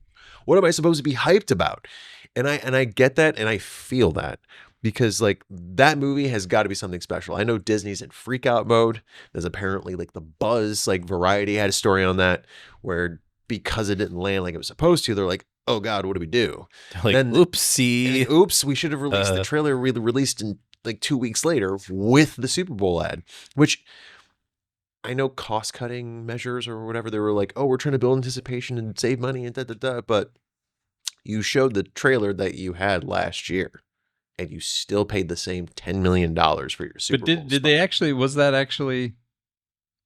What am I supposed to be hyped about? And I get that, and I feel that because like that movie has got to be something special. I know Disney's in freak out mode. There's apparently like the Buzz, like Variety had a story on that where because it didn't land like it was supposed to, they're like, oh God, what do we do? Like, Then- oopsie. Oops, we should have released the trailer released in like 2 weeks later with the Super Bowl ad, which I know cost cutting measures or whatever. They were like, oh, we're trying to build anticipation and save money and but you showed the trailer that you had last year and you still paid the same $10 million for your Super Bowl. But did they actually, was that actually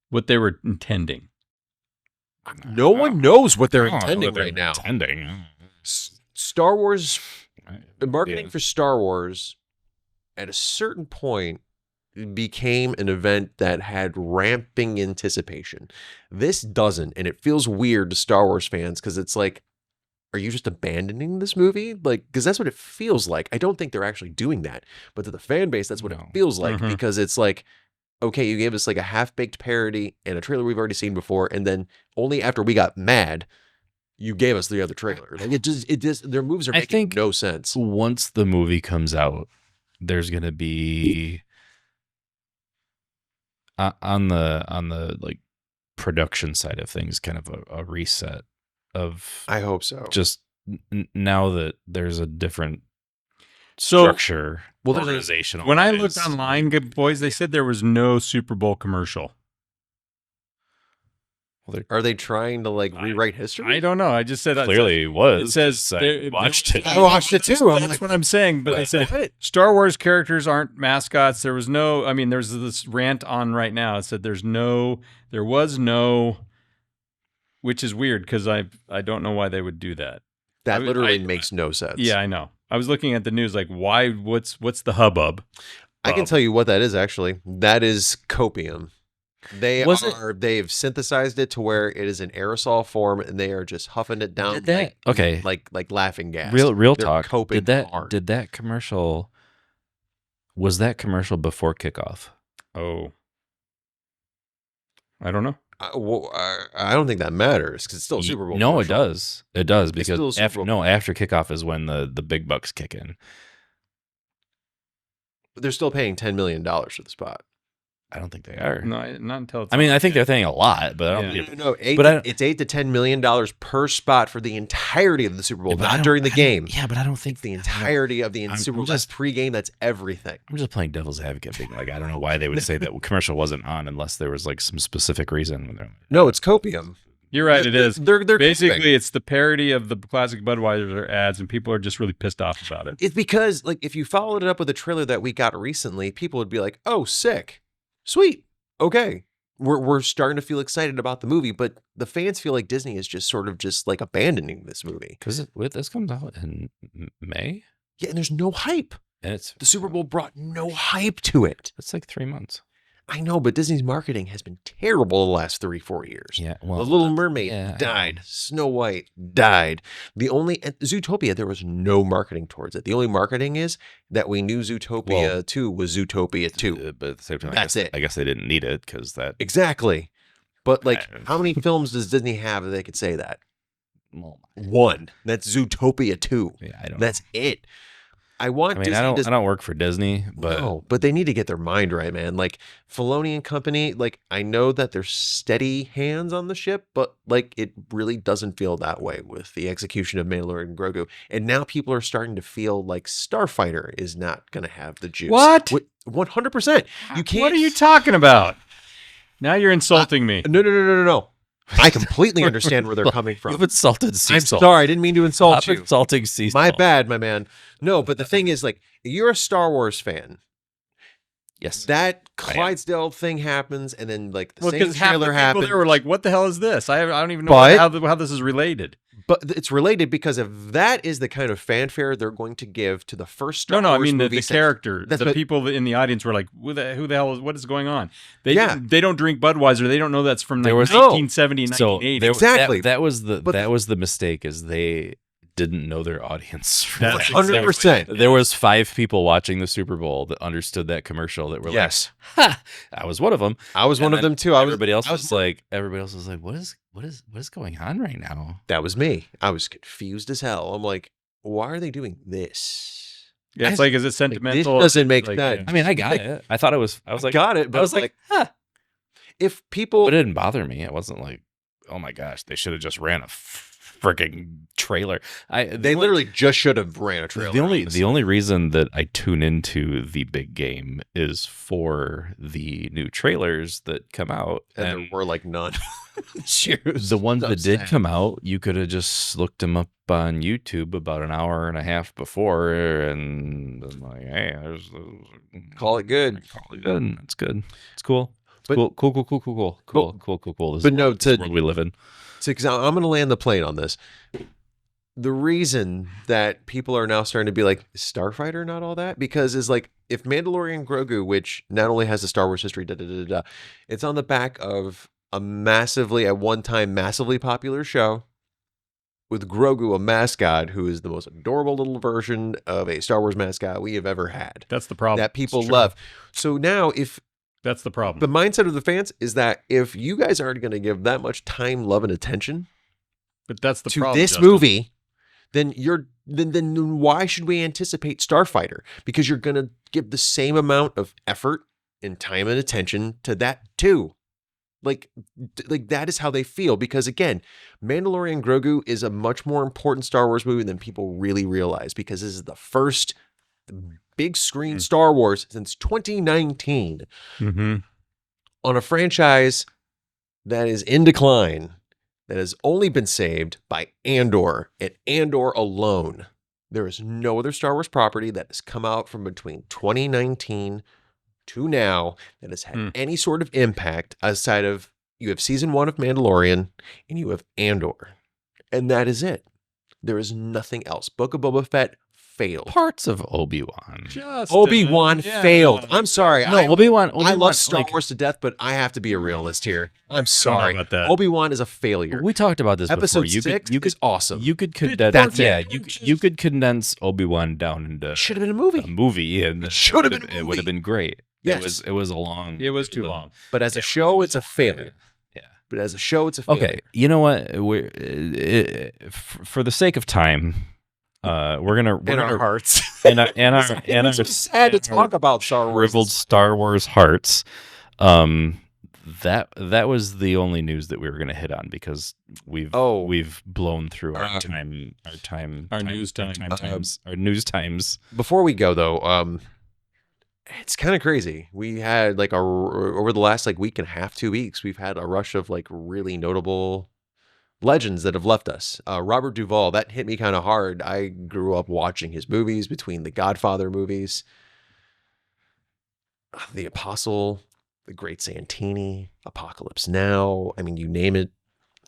what they were intending? No one knows what they're I don't know intending what they're right now. Intending. Star Wars, the marketing Yeah. for Star Wars at a certain point became an event that had ramping anticipation. This doesn't, and it feels weird to Star Wars fans because it's like, are you just abandoning this movie? Like, because that's what it feels like. I don't think they're actually doing that, but to the fan base, that's what it No. feels like Mhm. because it's like, okay, you gave us like a half-baked parody and a trailer we've already seen before, and then only after we got mad, you gave us the other trailer. Like it just their moves are I making think no sense. Once the movie comes out, there's gonna be on the like production side of things, kind of a reset of I hope so. just now that there's a different So structure, well, there's a- organizational. when I looked wise. online, good boys, they said there was no Super Bowl commercial. Are they trying to like rewrite history? I don't know. I just said clearly it was. It says I watched it. I watched it too. I'm That's like, what I'm saying. But they said Star Wars characters aren't mascots. There was no. I mean, there's this rant on right now. It said there was no, which is weird because I don't know why they would do that. that I- literally I- makes no sense. Yeah, I know. I was looking at the news like, why? What's the hubbub? I can tell you what that is actually. That is copium. They've synthesized it to where it is an aerosol form and they are just huffing it down Did that- like, okay. like laughing gas. Real They're talk. coping hard. Did that commercial? Was that commercial before kickoff? Oh, I don't know. I don't think that matters because it's still a Super Bowl. No, it commercial. does. It does It's still a because Super Bowl. after kickoff is when the big bucks kick in. But they're still paying $10 million for the spot. I don't think they are. No, not until it's. I mean, I think they're paying a lot, but I don't Yeah. think No, it's $8 to $10 million per spot for the entirety of the Super Bowl, Yeah, but I not don't- during the I don't- game. Yeah, but I don't think The entirety of the I'm Super Bowl. just- That's pregame. That's everything. I'm just playing devil's advocate. Being like, I don't know why they would say that commercial wasn't on unless there was like some specific reason. No, it's copium. You're right. It is. They're Basically, coping. it's the parody of the classic Budweiser ads, and people are just really pissed off about it. It's because like if you followed it up with a trailer that we got recently, people would be like, "Oh, sick, sweet, okay." We're starting to feel excited about the movie, but the fans feel like Disney is just sort of just like abandoning this movie. Because this comes out in May, Yeah, and there's no hype. and it's The Super Bowl brought no hype to it. It's like 3 months. I know, but Disney's marketing has been terrible the last 3-4 years. Yeah, well, The Little Mermaid yeah. died. Snow White died. At Zootopia, there was no marketing towards it. The only marketing is that we knew Zootopia 2 was Zootopia 2. But at the same time, That's it. I guess they didn't need it because that. Exactly. But like, I- how many films does Disney have that they could say that? Well, One. That's Zootopia 2. yeah, I don't. That's it. I want I mean, Disney I to don't work for Disney, but no, but they need to get their mind right, man. Like Filoni and company, like I know that they're steady hands on the ship, but like it really doesn't feel that way with the execution of Mandalorian and Grogu. And now people are starting to feel like Starfighter is not going to have the juice. What? 100%. You can't. What are you talking about? Now you're insulting me. No. I completely understand where they're coming from. you've insulted I'm Cecil. sorry, I didn't mean to insult Stop you. insulting Cecil. My bad, my man. No, but the thing is, like, you're a Star Wars fan. Yes. That I am. Clydesdale thing happens, and then like the Well, same because half the trailer people happens. there were like, "What the hell is this?" I don't even know But- how this is related. But it's related because if that is the kind of fanfare they're going to give to the first Star No, I Wars mean the movie character. That's The what- people in the audience were like, "Who the hell is? What is going on?" They Yeah. they don't drink Budweiser. They don't know that's from There was- 1970, So 1980. there, Exactly. that was the But- that was the mistake is they didn't know their audience. That's 100%. There was 5 people watching the Super Bowl that understood that commercial that were Yes. like, "Ha!" I was one of them. I was one of them too. Everybody else was like, what is going on right now? That was me. I was confused as hell. I'm like, why are they doing this? Yeah, it's like, is it sentimental? This doesn't make Like, sense. I mean, I got it. I thought it was. I was like, got it, but I was like, huh. if people, But it didn't bother me. It wasn't like, oh my gosh, they should have just ran a freaking trailer. they literally just should have ran a trailer. The only reason that I tune into the big game is for the new trailers that come out, and there were like none. the ones that did come out, you could have just looked them up on YouTube about an hour and a half before, and I'm like, hey, Call it good. Call it good. It's good. It's cool. It's But- cool. This but is no, this world we live in. Because I'm going to land the plane on this. The reason that people are now starting to be like, is Starfighter not all that? Because it's like, if Mandalorian Grogu, which not only has a Star Wars history, it's on the back of a at one time, massively popular show with Grogu, a mascot who is the most adorable little version of a Star Wars mascot we have ever had. That's the problem. That people It's true. love. So now That's the problem. the mindset of the fans is that if you guys aren't going to give that much time, love, and attention But that's the to problem. this Justin. movie, then then why should we anticipate Starfighter? Because you're going to give the same amount of effort and time and attention to that too. Like that is how they feel. Because again, Mandalorian Grogu is a much more important Star Wars movie than people really realize, because this is the first big screen Star Wars since 2019 Mm-hmm. on a franchise that is in decline, that has only been saved by Andor and Andor alone. There is no other Star Wars property that has come out from between 2019 to now that has had any sort of impact outside of, you have season 1 of Mandalorian and you have Andor. And that is it. There is nothing else. Book of Boba Fett failed. Parts of Obi-Wan. Obi-Wan failed. I'm sorry. No, Obi-Wan. I love Star Wars to death, but I have to be a realist here. I'm sorry. about that. Obi-Wan is a failure. We talked about this Episode before. 6 is awesome. You could condense. That's yeah, it. you could condense Obi-Wan down into Should have been a movie. a movie, and It should have been a It would have movie. been great. Yes. It was a long. It was too long. But as a show, it's a failure. Yeah. But as a show, it's a failure. Okay, you know what? For the sake of time, we're gonna In our hearts. and our It's sad to talk about Star Wars. shriveled Star Wars hearts. That was the only news that we were going to hit on, because we've blown through our news times. Before we go, though, it's kind of crazy. We had over the last week and a half, 2 weeks, we've had a rush of really notable legends that have left us. Robert Duvall, that hit me kind of hard. I grew up watching his movies, between the Godfather movies, The Apostle, The Great Santini, Apocalypse Now. I mean, you name it,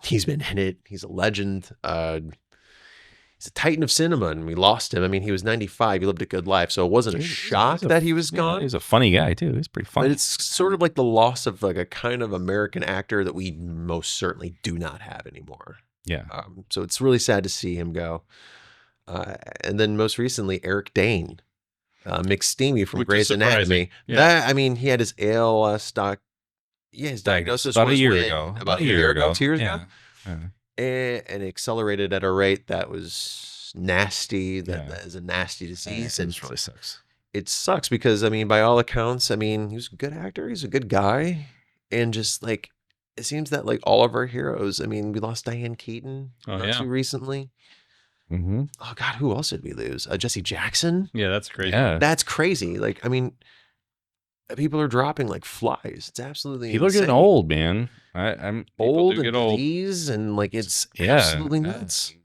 he's been in it. He's a legend. He's a titan of cinema, and we lost him. I mean, he was 95. He lived a good life, so it wasn't a shock that he was gone. He's a funny guy too. He's pretty funny. But it's sort of like the loss of a kind of American actor that we most certainly do not have anymore. Yeah. So it's really sad to see him go. And then most recently, Eric Dane, McSteamy from Which is Grey's surprising. Anatomy. Yeah. He had his ALS his diagnosis about a was year when- ago. About a year ago, 2 years Yeah. ago. Yeah. And accelerated at a rate that was nasty. That Yeah. is a nasty disease. And It really sucks. it sucks because, by all accounts, he was a good actor. He's a good guy. And just it seems that all of our heroes, we lost Diane Keaton not too recently. Mm-hmm. Oh God, who else did we lose? Jesse Jackson. Yeah, that's crazy. Yeah. That's crazy. People are dropping like flies. It's absolutely People are getting insane. old, man. I'm Old do and get old. disease, and it's yeah, absolutely yeah. nuts.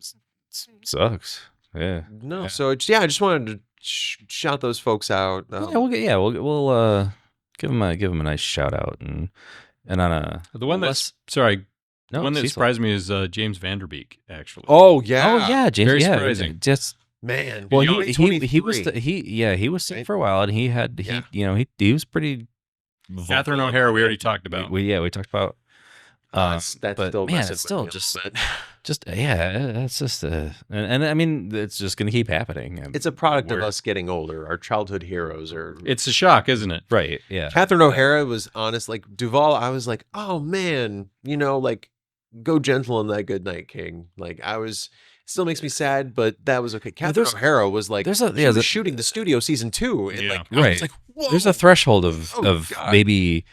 Sucks. Yeah. No, Yeah. so I just wanted to shout those folks out. We'll give him a nice shout out, and on a The one less- the no, one that Cecil. surprised me is James Vanderbeek, actually. Oh yeah, Oh yeah, James. Very yeah, surprising. Just man. well, Only he was 23. he was sick Right? for a while, and he was pretty. Catherine vocal O'Hara, we about already it. talked about. We talked about. That's but still man, messing it's with still me a just, little bit. it's just and I mean, it's just gonna keep happening. It's a product of We're- us getting older. Our childhood heroes are. It's a shock, isn't it? right? Yeah, Catherine O'Hara was honest. Like Duvall, I was like, oh man, like go gentle on that good night, King. Like I was. Still makes me sad, but that was okay. Catherine O'Hara was like, she was shooting the studio season 2, and like, I right. was like, whoa. There's a threshold of God. maybe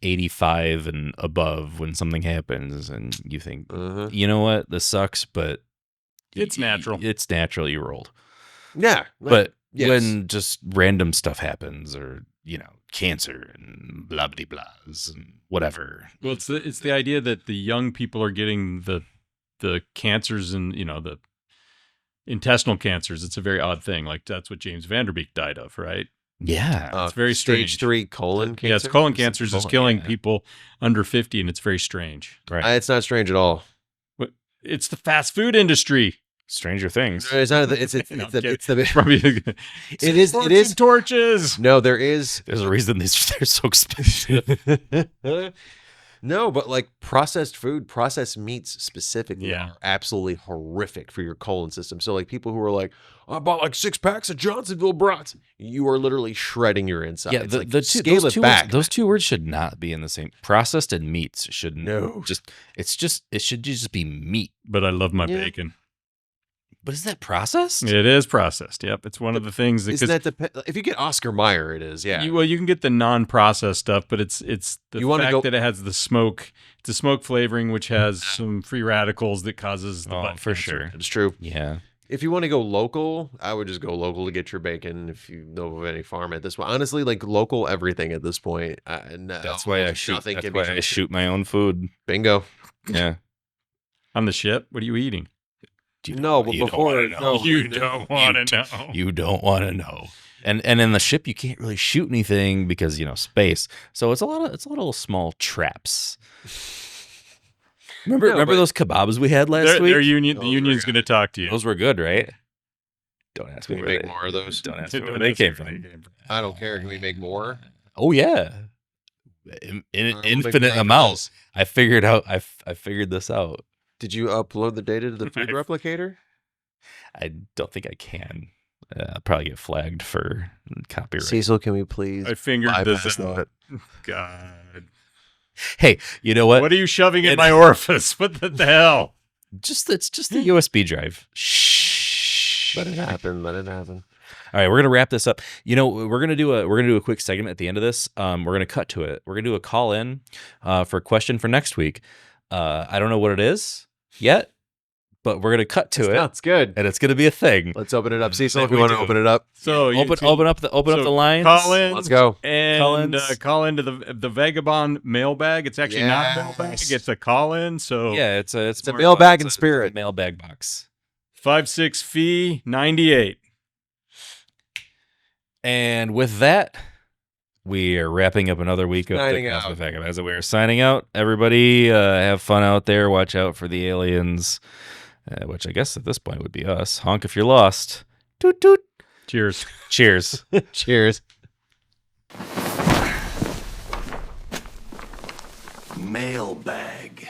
85 and above when something happens, and you think, you know what, this sucks, but It's natural. It's natural. You rolled. Yeah, But yes. when just random stuff happens, or cancer and blah blah blahs and whatever. Well, it's the idea that the young people are getting the cancers and the intestinal cancers. It's a very odd thing. Like that's what James Vanderbeek died of, right? Yeah, It's very strange. Stage 3 colon cancer. Yeah, it's colon cancer is Colon, killing yeah. people under 50, and it's very strange. Right. It's not strange at all. It's the fast food industry. Stranger Things. It's not. It's No, the. Probably It is. It is. torches. No, there is. There's a reason they're so expensive. No, but like processed food, processed meats specifically Yeah. are absolutely horrific for your colon system. So like people who are like, I bought like 6 packs of Johnsonville brats, you are literally shredding your insides. Yeah, Like, scale those it two back. Words, those two words should not be in the same. Processed and meats should No. it should just be meat. But I love my Yeah. bacon. But is that processed? It is processed. Yep, it's one of the things that. Isn't that if you get Oscar Mayer, it is. Yeah. You can get the non-processed stuff, but it's the You wanna fact go- that it has the smoke. It's a smoke flavoring, which has some free radicals that causes the Oh, butt for cancer. sure. It's true. Yeah. If you want to go local, I would just go local to get your bacon. If you know of any farm at this point, honestly, like local everything at this point. That's why I shoot. Nothing That's can be why I shoot my own food. Bingo. Yeah. On the ship, what are you eating? No, but You don't before wanna know. no, You don't want to know. You don't want to know. And in the ship you can't really shoot anything because space. So it's a lot of small traps. Remember but- those kebabs we had last week? The union's Those were going to good. talk to you. Those were good, right? Don't ask me Can we where make more of those? Don't ask me Don't where they ask came me where from. they came from. I don't care. Can we make more? Oh yeah, in we'll make infinite more amounts. after I figured out. I figured this out. Did you upload the data to the food replicator? I don't think I can. I'll probably get flagged for copyright. Cecil, can we please? I fingered bypass this. that? God. Hey, you know what? What are you shoving in my orifice? What the hell? It's just the USB drive. Shh. Let it happen. Let it happen. All right, we're gonna wrap this up. We're gonna do a quick segment at the end of this. We're gonna cut to it. We're gonna do a call in for a question for next week. I don't know what it is yet, but we're gonna cut to it, Sounds good. and it's gonna be a thing. Let's open it up. Cecil, That if you we want to do. open it up. So Open up the lines. Call in. Let's go. And Call-ins. call into the Vagabond mailbag. It's actually not a mailbag. Yes. It's a call in. So Yeah, it's a a more mailbag fun. in It's a spirit. mailbag box. 56 fee 98. And with that, we are wrapping up another week of Signing the out. Cosmic Vagabonds. We are signing out. Everybody, have fun out there. Watch out for the aliens, which I guess at this point would be us. Honk if you're lost. Toot toot. Cheers. Cheers. Cheers. Mailbag.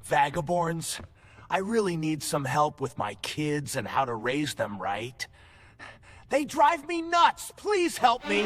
Vagabonds, I really need some help with my kids and how to raise them right. They drive me nuts. Please help me.